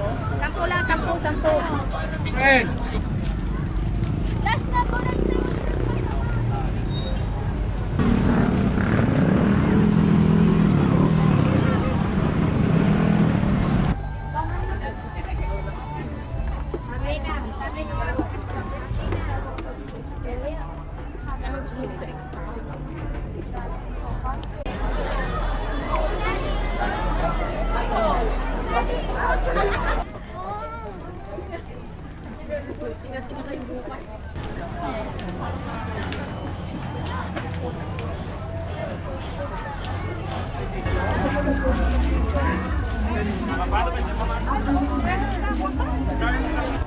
Sampo lang, sampo. Ten. Last na po na. Paano ba siya?